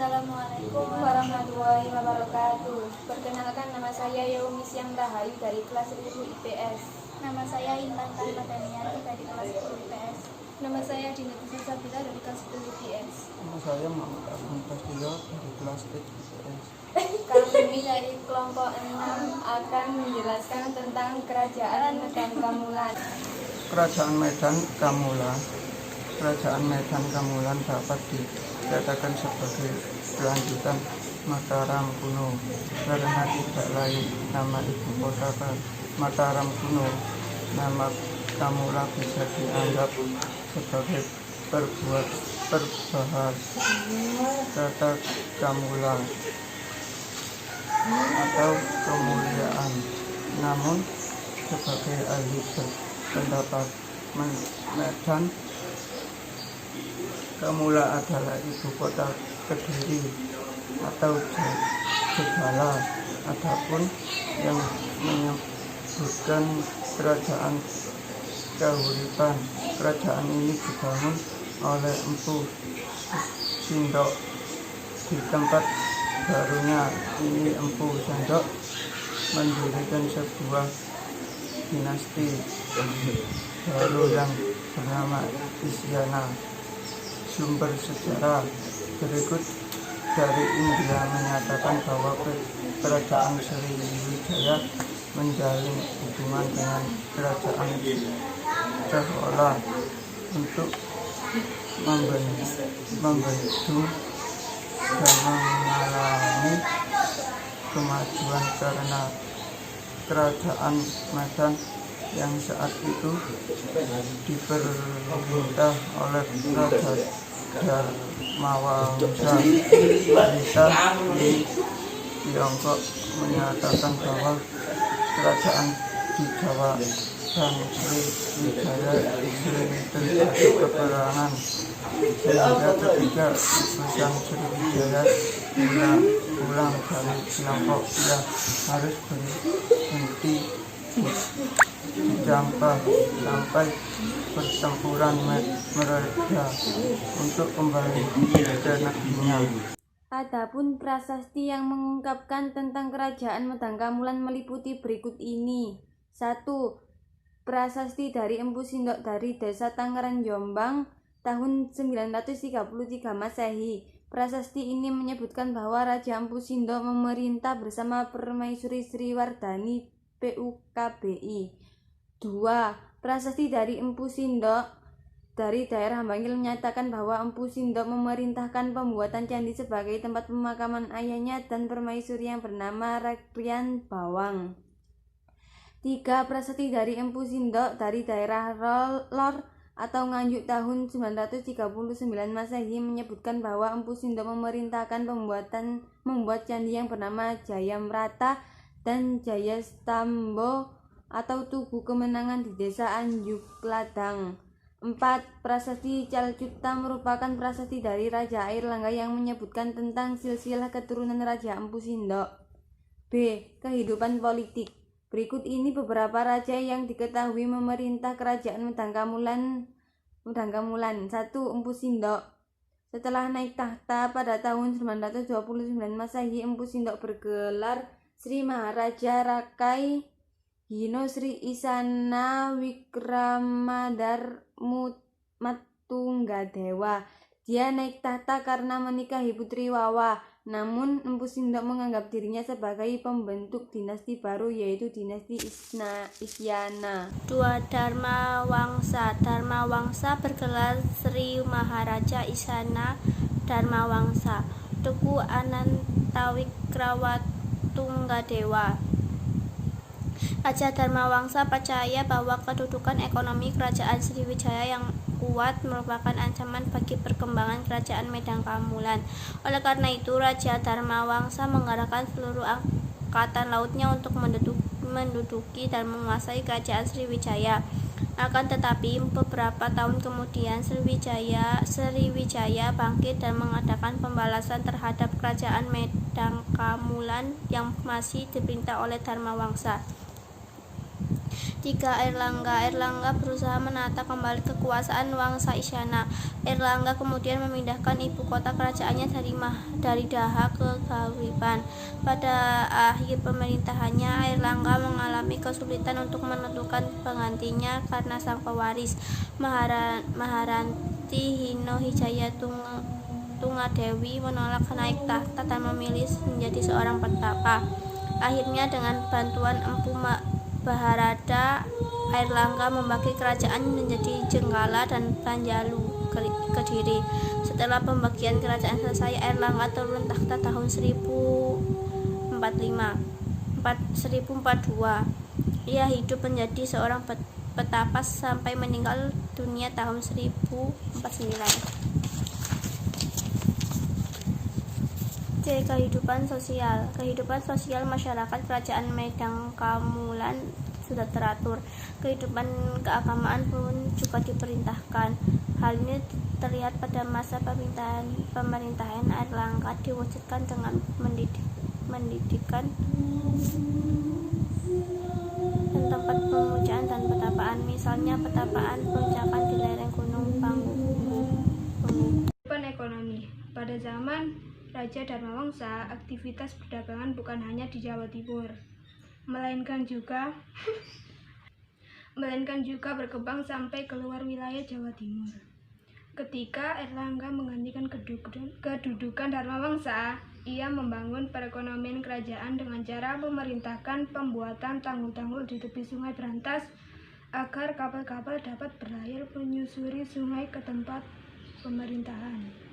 Assalamualaikum warahmatullahi wabarakatuh. Perkenalkan, nama saya Yaumi Siang Rahayu dari kelas 10 IPS. Nama saya Intan Karmadaniati dari kelas 10 IPS. Nama saya Dinati Sabila dari kelas 10 IPS. Nama saya Muhammad Agung Prasetyo dari kelas 8 IPS. Kami dari kelompok 6 akan menjelaskan tentang Kerajaan Medan Kamulan. Kerajaan Medan Kamulan. Kerajaan Medan Kamulan dapat dikatakan sebagai kelanjutan Mataram kuno karena tidak lain nama ibu kota Mataram kuno. Nama Kamula bisa dianggap sebagai perbahasa kata Kamula atau kemuliaan. Namun sebagai ahli berpendapat Medan Kamula adalah ibu kota Kediri atau Jogala. Adapun yang menyebutkan kerajaan Kahuripan, kerajaan ini dibangun oleh Empu Sindok. Di tempat barunya ini Empu Sindok mendirikan sebuah dinasti baru yang bernama Isyana. Sumber sejarah berikut dari India menyatakan bahwa kerajaan Sriwijaya menjalin hubungan dengan kerajaan Chola untuk membendung dan mengalami kemajuan karena kerajaan Medan yang saat itu diperintah oleh Raja Dharmawangsa. Berita di Tiongkok menyatakan bahwa kerajaan di Jawa dan Sriwijaya sering terjadi peperangan, sehingga ketika utusan Sriwijaya pulang dari Tiongkok, ia harus berhenti Jampah sampai pertempuran mereda untuk kembali ke negerinya. Adapun prasasti yang mengungkapkan tentang kerajaan Medan Kamulan meliputi berikut ini. 1. Prasasti dari Empu Sindok dari Desa Tangerang, Jombang tahun 933 Masehi. Prasasti ini menyebutkan bahwa Raja Empu Sindok memerintah bersama Permaisuri Sriwardhani PUKBI. 2. Prasasti dari Empu Sindok dari daerah Bangil menyatakan bahwa Empu Sindok memerintahkan pembuatan candi sebagai tempat pemakaman ayahnya dan permaisuri yang bernama Rekrian Bawang. 3. Prasasti dari Empu Sindok dari daerah Lor atau Nganjuk tahun 939 Masehi menyebutkan bahwa Empu Sindok memerintahkan membuat candi yang bernama Jayamrata dan Jayastambo atau Tugu Kemenangan di Desa Anjuk Ladang. 4. Prasasti Calcutta merupakan prasasti dari Raja Airlangga yang menyebutkan tentang silsilah keturunan Raja Empu Sindok. B. Kehidupan politik. Berikut ini beberapa raja yang diketahui memerintah kerajaan Medan Kamulan. 1. Empu Sindok. Setelah naik tahta pada tahun 929 Masehi, Empu Sindok bergelar Sri Maharaja Rakai Hino Sri Isana Wikramadar Matunggadewa. Dia naik tahta karena menikahi Putri Wawa. Namun Empu Sindok menganggap dirinya sebagai pembentuk dinasti baru, yaitu dinasti Isyana. 2. Dharma Wangsa. Dharma Wangsa bergelar Sri Maharaja Isana Dharma Wangsa Tugu Anantawikrawatunggadewa. Raja Dharma Wangsa percaya bahwa kedudukan ekonomi kerajaan Sriwijaya yang kuat merupakan ancaman bagi perkembangan kerajaan Medan Kamulan. Oleh karena itu, Raja Dharma Wangsa menggerakkan seluruh angkatan lautnya untuk menduduki dan menguasai kerajaan Sriwijaya. Akan tetapi, beberapa tahun kemudian Sriwijaya bangkit dan mengadakan pembalasan terhadap kerajaan Medan Kamulan yang masih diperintah oleh Dharma Wangsa. 3. Airlangga berusaha menata kembali kekuasaan Wangsa Isyana. Airlangga kemudian memindahkan ibu kota kerajaannya dari Daha ke Kahuripan. Pada akhir pemerintahannya, Airlangga mengalami kesulitan untuk menentukan penggantinya karena sang pewaris, Maharanti Hino Hijaya Tungadewi, menolak naik tahta dan memilih menjadi seorang petapa. Akhirnya dengan bantuan Empu Baharada, Airlangga membagi kerajaan menjadi Jenggala dan Panjalu Kediri. Setelah pembagian kerajaan selesai, Airlangga turun tahta tahun 1042. Ia hidup menjadi seorang petapa sampai meninggal dunia tahun 1049. C. Kehidupan sosial masyarakat kerajaan Medangkamulan sudah teratur. Kehidupan keagamaan pun juga diperintahkan. Hal ini terlihat pada masa pemerintahan Airlangga, diwujudkan dengan mendidikan dan tempat pemujaan dan petapaan, misalnya petapaan Puncakan di lereng Gunung Panggung. Kehidupan ekonomi pada zaman Raja Dharmawangsa, aktivitas perdagangan bukan hanya di Jawa Timur, melainkan juga berkembang sampai keluar wilayah Jawa Timur. Ketika Airlangga menggantikan kedudukan Dharmawangsa, ia membangun perekonomian kerajaan dengan cara memerintahkan pembuatan tanggul-tanggul di tepi Sungai Brantas agar kapal-kapal dapat berlayar menyusuri sungai ke tempat pemerintahan.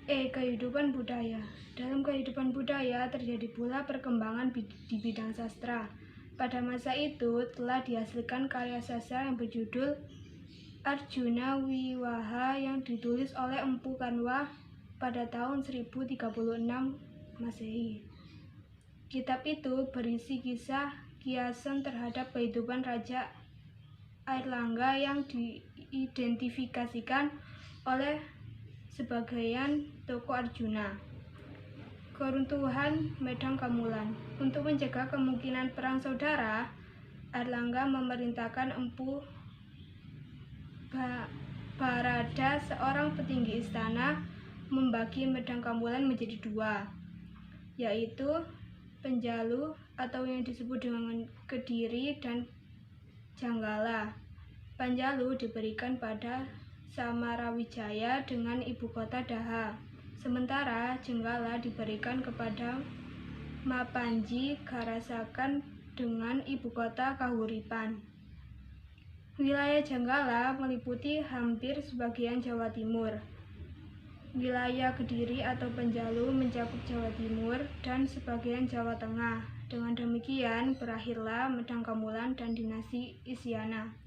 Kehidupan budaya. Dalam kehidupan budaya terjadi pula perkembangan di bidang sastra. Pada masa itu telah dihasilkan karya sastra yang berjudul Arjuna Wiwaha yang ditulis oleh Empu Kanwa pada tahun 1036 Masehi. Kitab itu berisi kisah kiasan terhadap kehidupan Raja Airlangga yang diidentifikasikan oleh sebagian tokoh Arjuna. Keruntuhan Medangkamulan. Untuk mencegah kemungkinan perang saudara, Airlangga memerintahkan Empu Barada, seorang petinggi istana, membagi Medangkamulan menjadi dua, yaitu Panjalu atau yang disebut dengan Kediri dan Janggala. Panjalu diberikan pada Samarawijaya dengan ibu kota Daha, sementara Jenggala diberikan kepada Mapanji Karasakan dengan ibu kota Kahuripan. Wilayah Jenggala meliputi hampir sebagian Jawa Timur. Wilayah Kediri atau Panjalu mencakup Jawa Timur dan sebagian Jawa Tengah. Dengan demikian berakhirlah Medangkamulan dan dinasti Isyana.